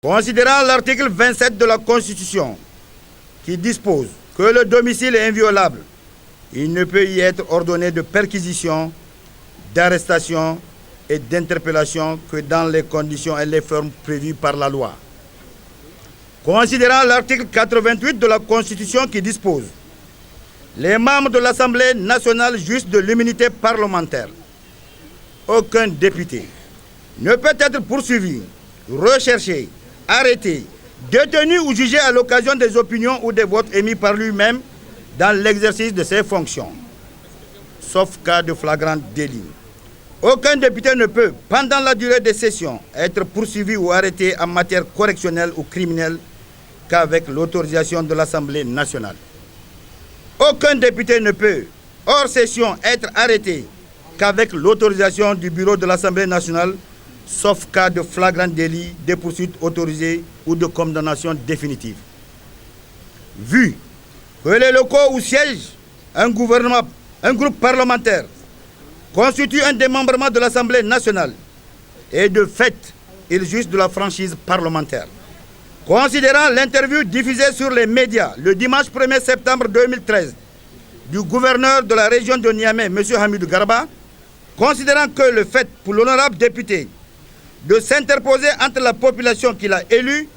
Considérant l'article 27 de la Constitution qui dispose que le domicile est inviolable, il ne peut y être ordonné de perquisition, d'arrestation et d'interpellation que dans les conditions et les formes prévues par la loi. Considérant l'article 88 de la Constitution qui dispose les membres de l'Assemblée nationale juste de l'immunité parlementaire, aucun député ne peut être poursuivi, recherché, arrêté, détenu ou jugé à l'occasion des opinions ou des votes émis par lui-même dans l'exercice de ses fonctions, sauf cas de flagrant délit. Aucun député ne peut, pendant la durée des sessions, être poursuivi ou arrêté en matière correctionnelle ou criminelle qu'avec l'autorisation de l'Assemblée nationale. Aucun député ne peut, hors session, être arrêté qu'avec l'autorisation du bureau de l'Assemblée nationale, sauf cas de flagrant délit, de poursuite autorisée ou de condamnation définitive. Vu que les locaux où siège un groupe parlementaire constitue un démembrement de l'Assemblée nationale et de fait, il jouit de la franchise parlementaire. Considérant l'interview diffusée sur les médias le dimanche 1er septembre 2013 du gouverneur de la région de Niamey, M. Hamidou Garba, considérant que le fait pour l'honorable député de s'interposer entre la population qu'il a élue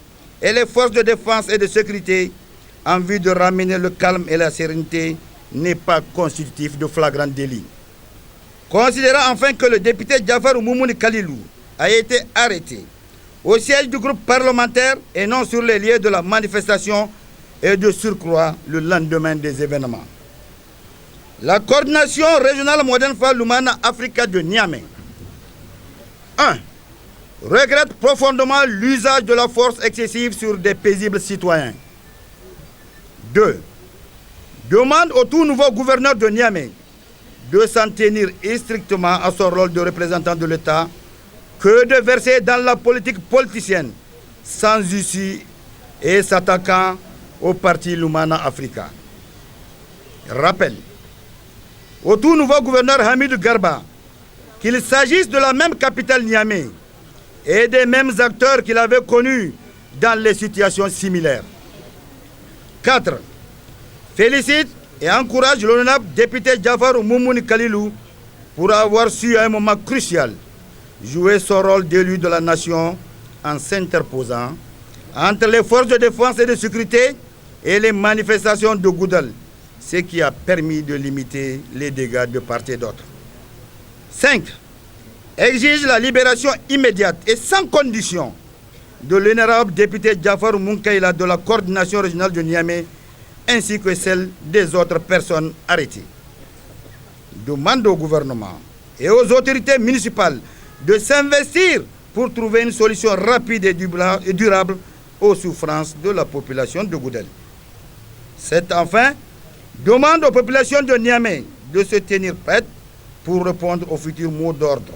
et les forces de défense et de sécurité en vue de ramener le calme et la sérénité n'est pas constitutif de flagrant délit. Considérant enfin que le député Djafarou Moumouni Kalilou a été arrêté au siège du groupe parlementaire et non sur les lieux de la manifestation et de surcroît le lendemain des événements. La coordination régionale Modern Fall Lumana Africa de Niamey 1. Regrette profondément l'usage de la force excessive sur des paisibles citoyens. 2. Demande au tout nouveau gouverneur de Niamey de s'en tenir strictement à son rôle de représentant de l'État que de verser dans la politique politicienne sans issue et s'attaquant au parti Lumana Africa. Rappel au tout nouveau gouverneur Hamidou Garba qu'il s'agisse de la même capitale Niamey et des mêmes acteurs qu'il avait connus dans les situations similaires. 4. Félicite et encourage l'honorable député Djafarou Moumouni Kalilou pour avoir su à un moment crucial jouer son rôle d'élu de la nation en s'interposant entre les forces de défense et de sécurité et les manifestations de Goudal, ce qui a permis de limiter les dégâts de part et d'autre. 5. Exige la libération immédiate et sans condition de l'honorable député Djafarou Mounkaïla de la coordination régionale de Niamey ainsi que celle des autres personnes arrêtées. Demande au gouvernement et aux autorités municipales de s'investir pour trouver une solution rapide et durable aux souffrances de la population de Goudel. 7. Enfin, demande aux populations de Niamey de se tenir prêtes pour répondre aux futurs mots d'ordre